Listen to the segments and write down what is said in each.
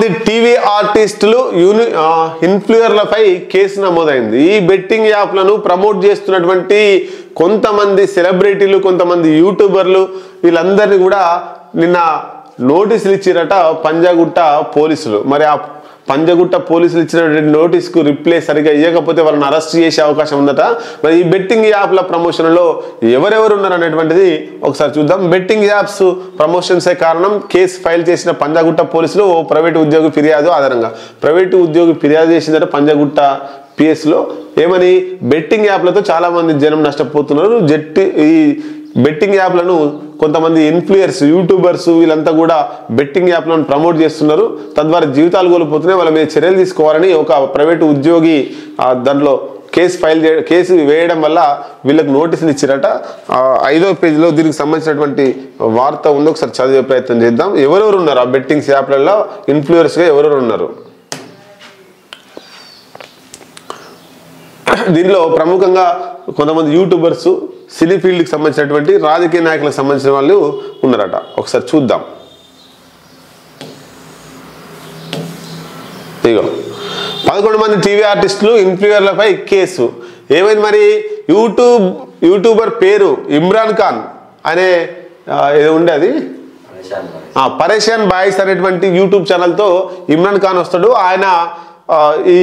కొంతమంది టీవీ ఆర్టిస్టులు ఇన్ఫ్లుయర్లపై కేసు నమోదైంది. ఈ బెట్టింగ్ యాప్లను ప్రమోట్ చేస్తున్నటువంటి కొంతమంది సెలబ్రిటీలు, కొంతమంది యూట్యూబర్లు వీళ్ళందరినీ కూడా నిన్న నోటీసులు ఇచ్చిరట పంజాగుట్ట పోలీసులు. మరి ఆ పంజగుట్ట పోలీసులు ఇచ్చినటువంటి నోటీస్కు రిప్లై సరిగా ఇవ్వకపోతే వాళ్ళని అరెస్ట్ చేసే అవకాశం ఉందట. మరి ఈ బెట్టింగ్ యాప్ల ప్రమోషన్లో ఎవరెవరు ఉన్నారు అనేటువంటిది ఒకసారి చూద్దాం. బెట్టింగ్ యాప్స్ ప్రమోషన్సే కారణం కేసు ఫైల్ చేసిన పంజగుట్ట పోలీసులు ఓ ప్రైవేటు ఉద్యోగి ఫిర్యాదు ఆధారంగా ప్రైవేటు ఉద్యోగి ఫిర్యాదు చేసిందట పంజగుట్ట పిఎస్లో. ఏమని, బెట్టింగ్ యాప్లతో చాలా మంది జనం నష్టపోతున్నారు. ఈ బెట్టింగ్ యాప్లను కొంతమంది ఇన్ఫ్లుయర్స్, యూట్యూబర్స్ వీళ్ళంతా కూడా బెట్టింగ్ యాప్లను ప్రమోట్ చేస్తున్నారు. తద్వారా జీవితాలు కోల్పోతున్నాయి. వాళ్ళ మీద చర్యలు తీసుకోవాలని ఒక ప్రైవేటు ఉద్యోగి దాంట్లో కేసు వేయడం వల్ల వీళ్ళకి నోటీసులు ఇచ్చారట. 5వ పేజీలో దీనికి సంబంధించినటువంటి వార్త ఉంది, ఒకసారి చదివే ప్రయత్నం చేద్దాం. ఎవరెవరు ఉన్నారు ఆ బెట్టింగ్స్ యాప్లలో ఇన్ఫ్లుయర్స్గా ఎవరెవరు ఉన్నారు? దీనిలో ప్రముఖంగా కొంతమంది యూట్యూబర్స్, సినీ ఫీల్డ్కి సంబంధించినటువంటి రాజకీయ నాయకులకు సంబంధించిన వాళ్ళు ఉన్నారట. ఒకసారి చూద్దాం. ఇగో 11 మంది టీవీ ఆర్టిస్టులు ఇన్ఫ్లుయర్లపై కేసు. ఏమైంది మరి? యూట్యూబర్ పేరు ఇమ్రాన్ ఖాన్ అనే ఏదో ఉండే, అది పరేషాన్ బాయ్స్ అనేటువంటి యూట్యూబ్ ఛానల్తో ఇమ్రాన్ ఖాన్ వస్తాడు. ఆయన ఈ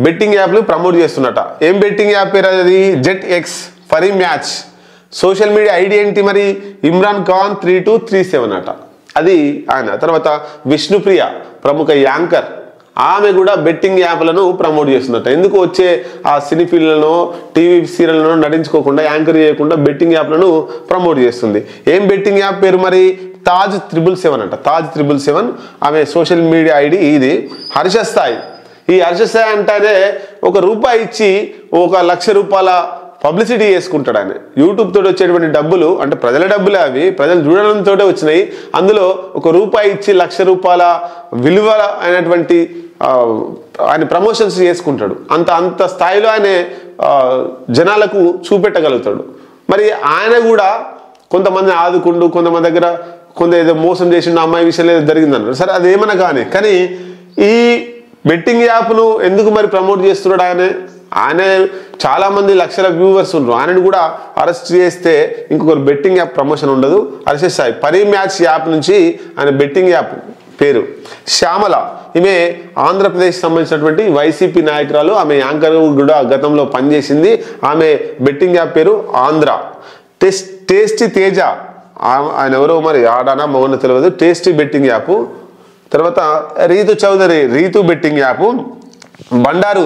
బెట్టింగ్ యాప్లు ప్రమోట్ చేస్తున్నట. ఏం బెట్టింగ్ యాప్ పేరు? అది జెట్ ఎక్స్ ఫరీ మ్యాచ్. సోషల్ మీడియా ఐడి ఏంటి మరి? ఇమ్రాన్ ఖాన్ 3237 అట, అది ఆయన. తర్వాత విష్ణుప్రియ ప్రముఖ యాంకర్, ఆమె కూడా బెట్టింగ్ యాప్లను ప్రమోట్ చేస్తున్నట్ట. ఎందుకు వచ్చే ఆ సినీ ఫీల్డ్లను, టీవీ సీరియల్లను నటించుకోకుండా, యాంకర్ చేయకుండా బెట్టింగ్ యాప్లను ప్రమోట్ చేస్తుంది. ఏం బెట్టింగ్ యాప్ పేరు మరి? తాజ్ 777 అట, తాజ్ 777 ఆమె సోషల్ మీడియా ఐడి ఇది. హర్షస్థాయి, ఈ హర్షస్థాయి అంటేనే ₹1 ఇచ్చి 1,00,000 రూపాయల పబ్లిసిటీ చేసుకుంటాడు ఆయన. యూట్యూబ్ తోటి వచ్చేటువంటి డబ్బులు అంటే ప్రజల డబ్బులే, అవి ప్రజలు చూడడంతో వచ్చినాయి. అందులో ₹1 ఇచ్చి 1,00,000 రూపాయల విలువ అయినటువంటి ఆయన ప్రమోషన్స్ చేసుకుంటాడు. అంత స్థాయిలో ఆయన జనాలకు చూపెట్టగలుగుతాడు. మరి ఆయన కూడా కొంతమంది ఆదుకుంటూ, కొంతమంది దగ్గర ఏదో మోసం చేసిండు, అమ్మాయి విషయంలో ఏదో జరిగిందన్నారు. సరే, అదేమన్నా కానీ ఈ బెట్టింగ్ యాప్ను ఎందుకు మరి ప్రమోట్ చేస్తున్నాడు ఆయన చాలా మంది లక్షల వ్యూవర్స్ ఉన్నారు. ఆయనను కూడా అరెస్ట్ చేస్తే ఇంకొకరు బెట్టింగ్ యాప్ ప్రమోషన్ ఉండదు. అరెస్ట్ చేస్తాయి. పరీ మ్యాచ్ యాప్ నుంచి ఆయన బెట్టింగ్ యాప్ పేరు శ్యామల. ఈమె ఆంధ్రప్రదేశ్ సంబంధించినటువంటి వైసీపీ నాయకురాలు. ఆమె యాంకర్ కూడా గతంలో పనిచేసింది. ఆమె బెట్టింగ్ యాప్ పేరు ఆంధ్ర. టేస్టీ తేజ, ఆయన ఎవరో మరి ఆడానా మగన తెలియదు. Tasty betting app. తర్వాత రీతు చౌదరి, రీతు బెట్టింగ్ యాప్. బండారు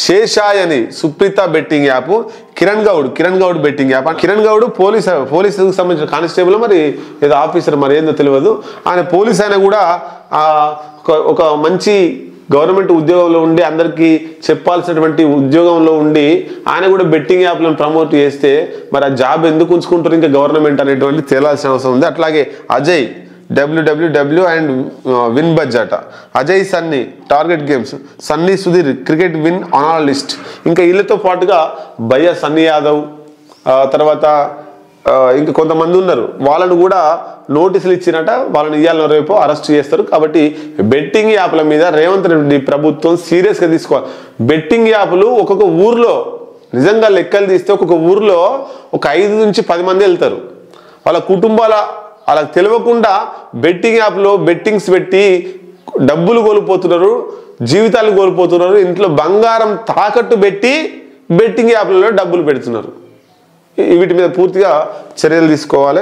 శేషాయ్ అని Supritha betting app. Kiran Goud betting app. Kiran Goud పోలీసుకు సంబంధించిన కానిస్టేబుల్, మరి ఏదో ఆఫీసర్, మరి ఏందో తెలియదు. ఆయన పోలీస్ అయినా కూడా ఒక మంచి గవర్నమెంట్ ఉద్యోగంలో ఉండి, అందరికీ చెప్పాల్సినటువంటి ఉద్యోగంలో ఉండి ఆయన కూడా బెట్టింగ్ యాప్లను ప్రమోట్ చేస్తే మరి ఆ జాబ్ ఎందుకు ఉంచుకుంటారు ఇంకా గవర్నమెంట్ అనేటువంటి తేలాల్సిన అవసరం ఉంది. అట్లాగే Ajay WWW and win buzz అట. Ajay Sunny target games. Sunny Sudheer cricket win analyst. ఇంకా వీళ్ళతో పాటుగా భయ్య సన్నీ యాదవ్, తర్వాత ఇంకా కొంతమంది ఉన్నారు. వాళ్ళను కూడా నోటీసులు ఇచ్చినట. వాళ్ళని ఇవాళ రేపు అరెస్ట్ చేస్తారు. కాబట్టి బెట్టింగ్ యాప్ల మీద రేవంత్ రెడ్డి ప్రభుత్వం సీరియస్గా తీసుకోవాలి. బెట్టింగ్ యాప్లు ఒక్కొక్క ఊర్లో నిజంగా లెక్కలు తీస్తే ఒక్కొక్క ఊర్లో ఒక 5 నుంచి 10 మంది వెళ్తారు. వాళ్ళ కుటుంబాల వాళ్ళకి తెలియకుండా బెట్టింగ్ యాప్లో బెట్టింగ్స్ పెట్టి డబ్బులు కోల్పోతున్నారు, జీవితాలు కోల్పోతున్నారు. ఇంట్లో బంగారం తాకట్టు పెట్టి బెట్టింగ్ యాప్లలో డబ్బులు పెడుతున్నారు. వీటి మీద పూర్తిగా చర్యలు తీసుకోవాలి.